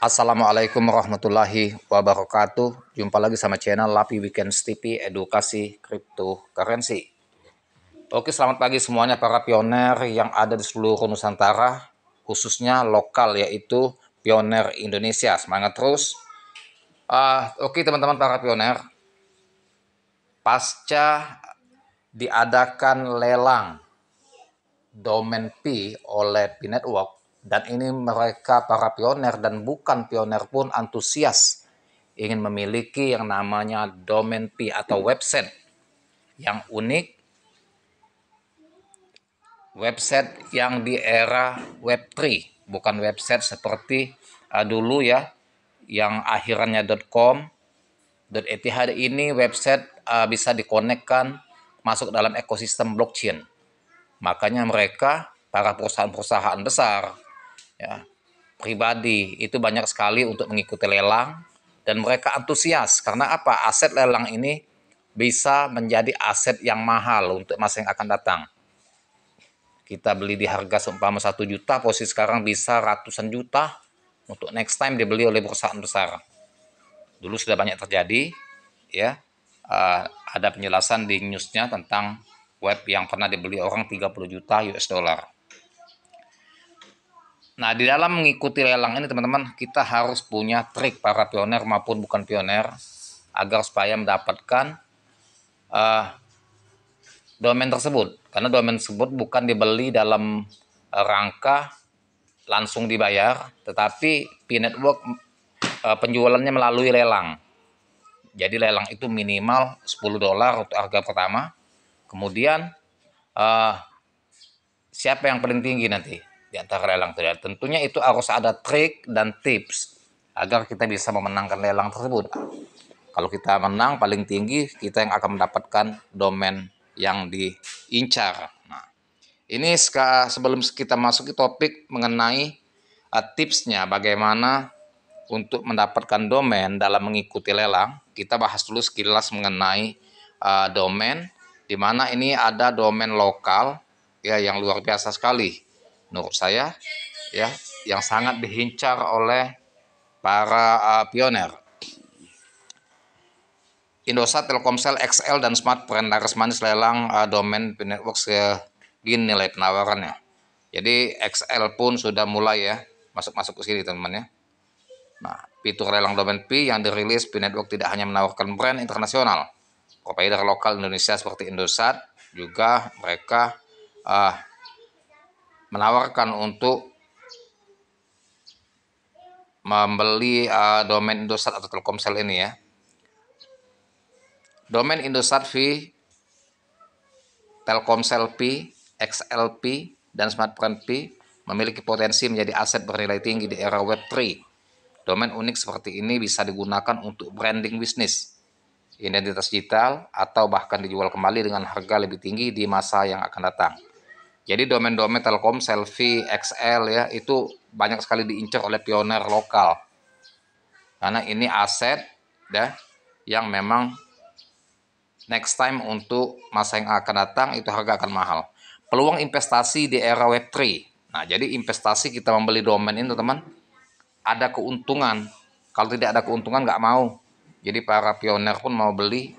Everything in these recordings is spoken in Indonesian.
Assalamualaikum warahmatullahi wabarakatuh. Jumpa lagi sama channel Lapi Weekend TV Edukasi Cryptocurrency. Oke, selamat pagi semuanya para pioner yang ada di seluruh Nusantara, khususnya lokal yaitu pioner Indonesia. Semangat terus. Oke teman-teman para pioner, pasca diadakan lelang domain P oleh P Network, dan ini mereka para pioner dan bukan pioner pun antusias ingin memiliki yang namanya domain P atau website yang unik, website yang di era Web3, bukan website seperti dulu ya, yang akhirannya .com, .eth. Ini website bisa dikonekkan masuk dalam ekosistem blockchain. Makanya mereka, para perusahaan-perusahaan besar, ya, pribadi, itu banyak sekali untuk mengikuti lelang, dan mereka antusias. Karena apa? Aset lelang ini bisa menjadi aset yang mahal untuk masa yang akan datang. Kita beli di harga seumpama 1 juta, posisi sekarang bisa ratusan juta, untuk next time dibeli oleh perusahaan besar. Dulu sudah banyak terjadi, ya. Ada penjelasan di newsnya tentang web yang pernah dibeli orang 30 juta US dollar. Nah, di dalam mengikuti lelang ini teman-teman, kita harus punya trik para pioner maupun bukan pioner agar supaya mendapatkan domain tersebut. Karena domain tersebut bukan dibeli dalam rangka langsung dibayar, tetapi P Network penjualannya melalui lelang. Jadi lelang itu minimal 10 dolar untuk harga pertama. Kemudian siapa yang paling tinggi nanti di antara lelang itu? Tentunya itu harus ada trik dan tips agar kita bisa memenangkan lelang tersebut. Kalau kita menang paling tinggi, kita yang akan mendapatkan domain yang diincar. Nah, ini sebelum kita masuk ke topik mengenai tipsnya bagaimana untuk mendapatkan domain dalam mengikuti lelang, kita bahas dulu sekilas mengenai domain, di mana ini ada domain lokal ya yang luar biasa sekali menurut saya, ya, yang sangat diincar oleh para pioner. Indosat, Telkomsel, XL, dan Smart laris manis lelang domain P Network segini nilai penawarannya. Jadi XL pun sudah mulai ya masuk ke sini teman-teman ya. Nah, fitur lelang domain P yang dirilis P Network tidak hanya menawarkan brand internasional, provider lokal Indonesia seperti Indosat juga mereka menawarkan untuk membeli domain Indosat atau Telkomsel ini ya. Domain Indosat V, Telkomsel P, XLP, dan Smartfren P memiliki potensi menjadi aset bernilai tinggi di era Web3. Domain unik seperti ini bisa digunakan untuk branding bisnis, identitas digital, atau bahkan dijual kembali dengan harga lebih tinggi di masa yang akan datang. Jadi domain-domain Telkomsel, V, XL ya itu banyak sekali diincar oleh pioner lokal. Karena ini aset ya yang memang next time untuk masa yang akan datang itu harga akan mahal. Peluang investasi di era Web3. Nah, jadi investasi kita membeli domain ini teman-teman, ada keuntungan. Kalau tidak ada keuntungan nggak mau. Jadi para pioner pun mau beli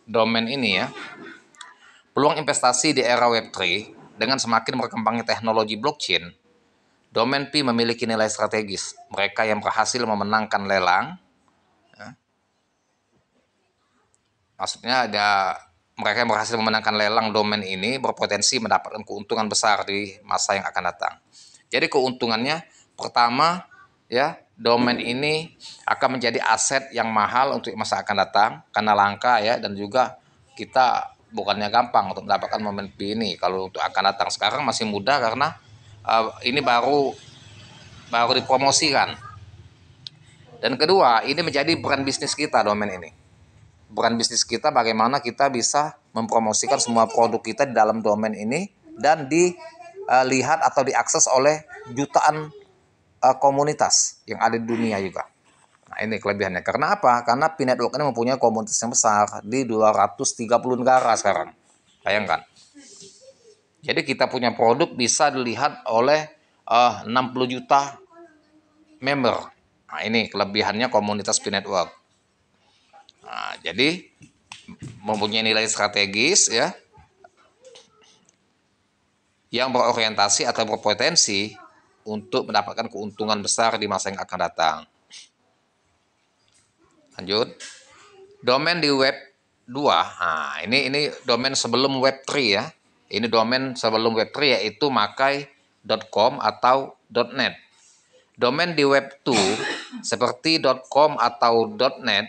domain ini ya. Peluang investasi di era Web3 dengan semakin berkembangnya teknologi blockchain, domain P memiliki nilai strategis. Mereka yang berhasil memenangkan lelang, maksudnya ada mereka yang berhasil memenangkan lelang domain ini berpotensi mendapatkan keuntungan besar di masa yang akan datang. Jadi keuntungannya pertama ya, domain ini akan menjadi aset yang mahal untuk masa akan datang karena langka ya, dan juga kita bukannya gampang untuk mendapatkan domain P ini kalau untuk akan datang. Sekarang masih mudah karena ini baru dipromosikan. Dan kedua, ini menjadi brand bisnis kita domain ini. Brand bisnis kita bagaimana kita bisa mempromosikan semua produk kita di dalam domain ini dan dilihat atau diakses oleh jutaan komunitas yang ada di dunia juga. Nah, ini kelebihannya. Karena apa? Karena P Network ini mempunyai komunitas yang besar di 230 negara sekarang. Bayangkan. Jadi kita punya produk bisa dilihat oleh 60 juta member. Nah, ini kelebihannya komunitas P-Network. Nah, jadi mempunyai nilai strategis ya, yang berorientasi atau berpotensi untuk mendapatkan keuntungan besar di masa yang akan datang. Lanjut. Domain di web 2. Nah, ini domain sebelum web 3 ya. Ini domain sebelum web 3 yaitu makai.com atau .net. Domain di web 2 seperti .com atau .net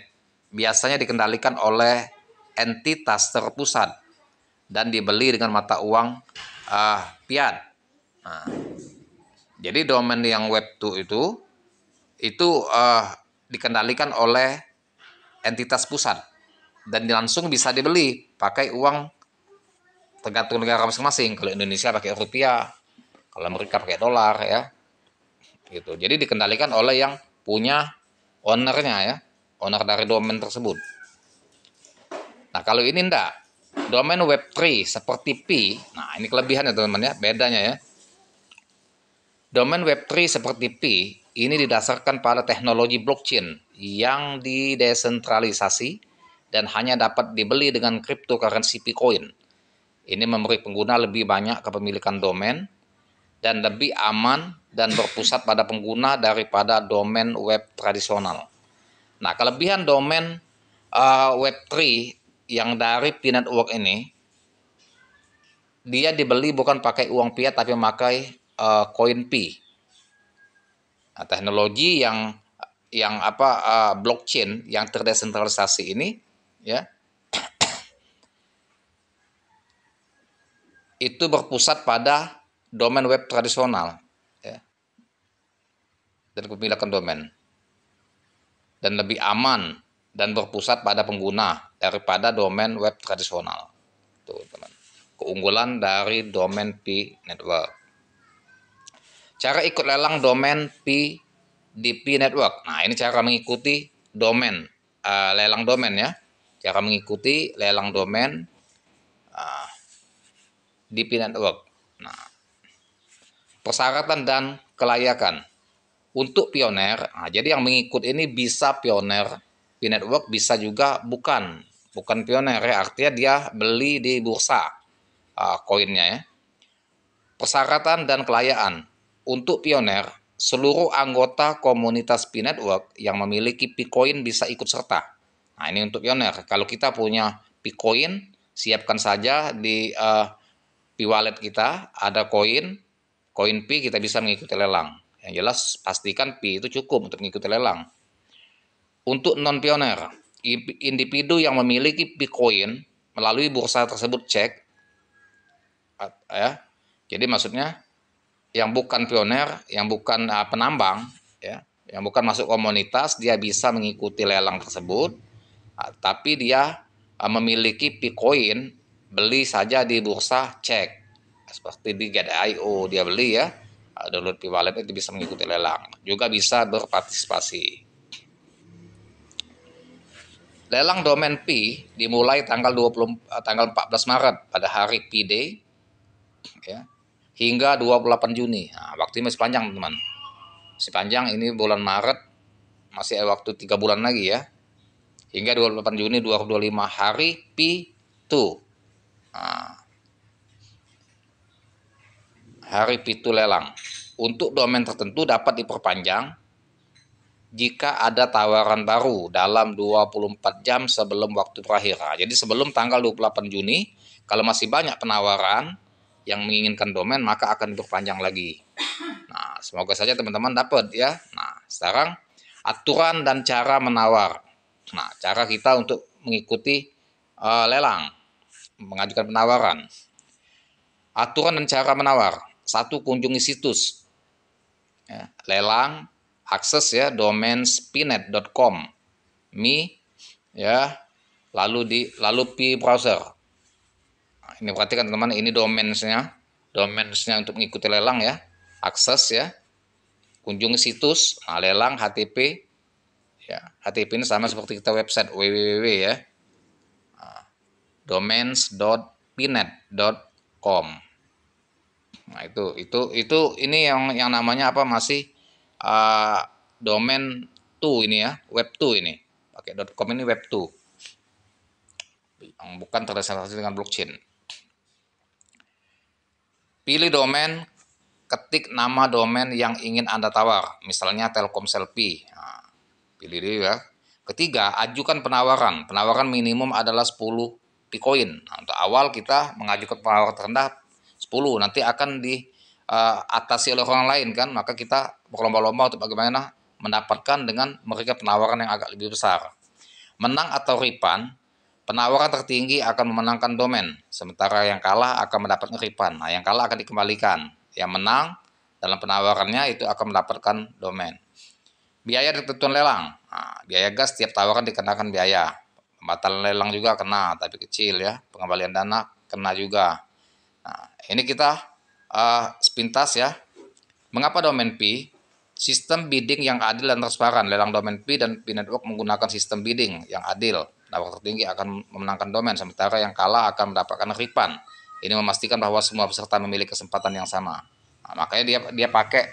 biasanya dikendalikan oleh entitas terpusat dan dibeli dengan mata uang fiat. Nah, jadi domain yang web 2 itu dikendalikan oleh entitas pusat dan langsung bisa dibeli pakai uang, tergantung negara masing-masing. Kalau Indonesia pakai rupiah, kalau Amerika pakai dolar ya. Gitu. Jadi dikendalikan oleh yang punya ownernya ya, owner dari domain tersebut. Nah, kalau ini enggak. Domain web 3 seperti P. Nah, ini kelebihannya teman-teman ya, bedanya ya. Domain web 3 seperti P ini didasarkan pada teknologi blockchain yang didesentralisasi dan hanya dapat dibeli dengan cryptocurrency Bitcoin. Ini memberi pengguna lebih banyak kepemilikan domain dan lebih aman dan berpusat pada pengguna daripada domain web tradisional. Nah, kelebihan domain web 3 yang dari P-Network ini, dia dibeli bukan pakai uang fiat tapi memakai koin P. Nah, teknologi yang blockchain yang terdesentralisasi ini ya, itu berpusat pada domain web tradisional ya, dan kepemilikan domain, dan lebih aman dan berpusat pada pengguna daripada domain web tradisional. Tuh, teman. Keunggulan dari domain P-Network. Cara ikut lelang domain P di P-Network. Nah, ini cara mengikuti domain, lelang domain ya. Cara mengikuti lelang domain di P-Network. Nah, persyaratan dan kelayakan. Untuk pioner, nah, jadi yang mengikut ini bisa pioner P-Network, bisa juga bukan pioner ya, artinya dia beli di bursa koinnya ya. Persyaratan dan kelayakan. Untuk pioner, seluruh anggota komunitas P-Network yang memiliki P-Coin bisa ikut serta. Nah, ini untuk pioner. Kalau kita punya P-Coin, siapkan saja di P-Wallet kita, ada koin P, kita bisa mengikuti lelang. Yang jelas, pastikan P itu cukup untuk mengikuti lelang. Untuk non-pioner, individu yang memiliki P-Coin melalui bursa tersebut cek, ya. Jadi maksudnya yang bukan pioner, yang bukan penambang, ya, yang bukan masuk komunitas, dia bisa mengikuti lelang tersebut, tapi dia memiliki P-Coin, beli saja di bursa cek, seperti di Get.io dia beli ya, download P-Wallet itu bisa mengikuti lelang, juga bisa berpartisipasi. Lelang domain P dimulai tanggal 14 Maret pada hari P-Day ya, hingga 28 Juni. Nah, waktunya masih panjang, teman. Masih panjang, ini bulan Maret, masih ada waktu 3 bulan lagi ya. Hingga 28 Juni 2025 hari P2. Nah, hari P2 lelang. Untuk domain tertentu dapat diperpanjang jika ada tawaran baru dalam 24 jam sebelum waktu berakhir. Nah, jadi sebelum tanggal 28 Juni, kalau masih banyak penawaran yang menginginkan domain, maka akan diperpanjang lagi. Nah, semoga saja teman-teman dapat ya. Nah, sekarang aturan dan cara menawar. Nah, cara kita untuk mengikuti lelang, mengajukan penawaran. Aturan dan cara menawar. 1. Kunjungi situs ya, lelang akses ya, domain spinet.com, me ya, lalu P browser. Nah, ini perhatikan teman-teman, ini domainsnya untuk mengikuti lelang ya, akses ya, kunjungi situs, nah, lelang HTTP ya, HTTP ini sama seperti kita website www ya, nah, domains.pnet.com. Nah, itu ini yang namanya apa, masih domain Web2 ini ya, Web2 ini. Pakai .com ini Web2. Yang bukan terregistrasi dengan blockchain. Pilih domain, ketik nama domain yang ingin Anda tawar, misalnya Telkomsel P. Nah, pilih dia ya. Ketiga, ajukan penawaran. Penawaran minimum adalah 10 Bitcoin. Nah, untuk awal kita mengajukan penawaran terendah 10, nanti akan diatasi oleh orang lain kan, maka kita berlomba-lomba untuk bagaimana mendapatkan dengan memberikan penawaran yang agak lebih besar. Menang atau refund, penawaran tertinggi akan memenangkan domain, sementara yang kalah akan mendapatkan refund. Nah, yang kalah akan dikembalikan. Yang menang dalam penawarannya itu akan mendapatkan domain. Biaya dan ketentuan lelang. Nah, biaya gas setiap tawaran dikenakan biaya. Pembatalan lelang juga kena, tapi kecil ya. Pengembalian dana kena juga. Nah, ini kita sepintas ya. Mengapa domain P? Sistem bidding yang adil dan transparan. Lelang domain P dan P Network menggunakan sistem bidding yang adil. Penawar tertinggi akan memenangkan domain, sementara yang kalah akan mendapatkan refund. Ini memastikan bahwa semua peserta memiliki kesempatan yang sama. Nah, makanya dia pakai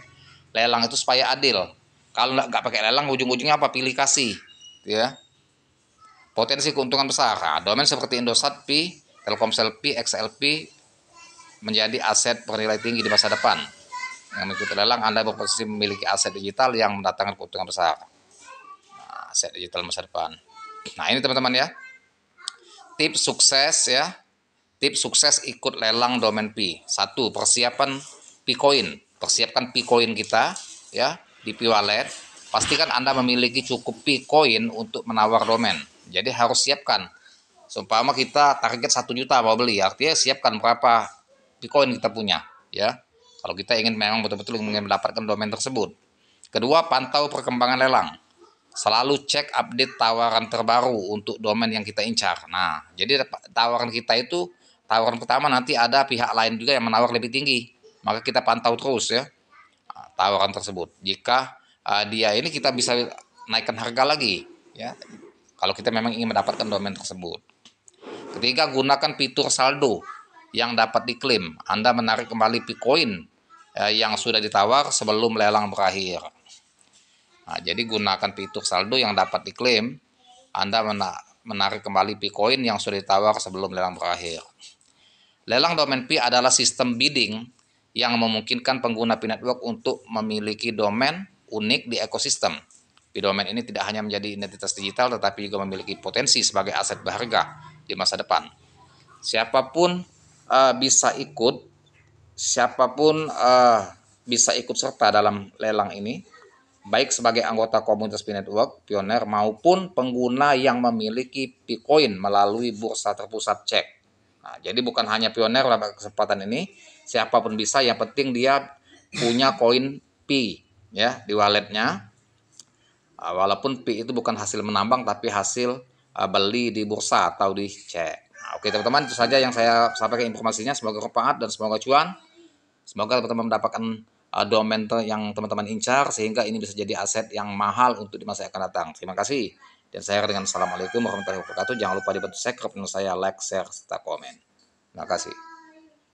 lelang itu supaya adil. Kalau nggak pakai lelang, ujung-ujungnya apa? Pilih kasih, ya. Potensi keuntungan besar. Nah, domain seperti Indosat P, Telkomsel P, XLP menjadi aset bernilai tinggi di masa depan. Yang mengikuti lelang, Anda berposisi memiliki aset digital yang mendatangkan keuntungan besar. Nah, aset digital masa depan. Nah, ini teman-teman ya. Tips sukses ya. Tips sukses ikut lelang domain P. 1. Persiapan P-Coin. Persiapkan P-Coin kita ya di P-Wallet. Pastikan Anda memiliki cukup P-Coin untuk menawar domain. Jadi harus siapkan. Seumpama kita target 1 juta mau beli, artinya siapkan berapa P-Coin kita punya ya. Kalau kita ingin memang betul-betul ingin mendapatkan domain tersebut. Kedua, pantau perkembangan lelang. Selalu cek update tawaran terbaru untuk domain yang kita incar. Nah, jadi tawaran kita itu, tawaran pertama nanti ada pihak lain juga yang menawar lebih tinggi. Maka kita pantau terus ya tawaran tersebut. Jika dia ini kita bisa naikkan harga lagi ya. Kalau kita memang ingin mendapatkan domain tersebut. Ketiga, gunakan fitur saldo yang dapat diklaim. Anda menarik kembali Bitcoin yang sudah ditawar sebelum lelang berakhir. Nah, jadi gunakan fitur saldo yang dapat diklaim. Anda menarik kembali Bitcoin yang sudah ditawar sebelum lelang berakhir. Lelang domain P adalah sistem bidding yang memungkinkan pengguna P Network untuk memiliki domain unik di ekosistem. P domain ini tidak hanya menjadi identitas digital, tetapi juga memiliki potensi sebagai aset berharga di masa depan. Siapapun bisa ikut serta dalam lelang ini, baik sebagai anggota komunitas P Network, pioner maupun pengguna yang memiliki Bitcoin melalui bursa terpusat cek. Nah, jadi bukan hanya pioner dalam kesempatan ini, siapapun bisa, yang penting dia punya koin P ya di walletnya. Walaupun P itu bukan hasil menambang tapi hasil beli di bursa atau di cek. Nah, oke teman-teman, itu saja yang saya sampaikan informasinya. Semoga bermanfaat dan semoga cuan. Semoga teman-teman mendapatkan domain yang teman-teman incar, sehingga ini bisa jadi aset yang mahal untuk di masa yang akan datang. Terima kasih. Dan saya dengan assalamualaikum warahmatullahi wabarakatuh. Jangan lupa dibantu subscribe channel saya, like, share, serta komen. Terima kasih.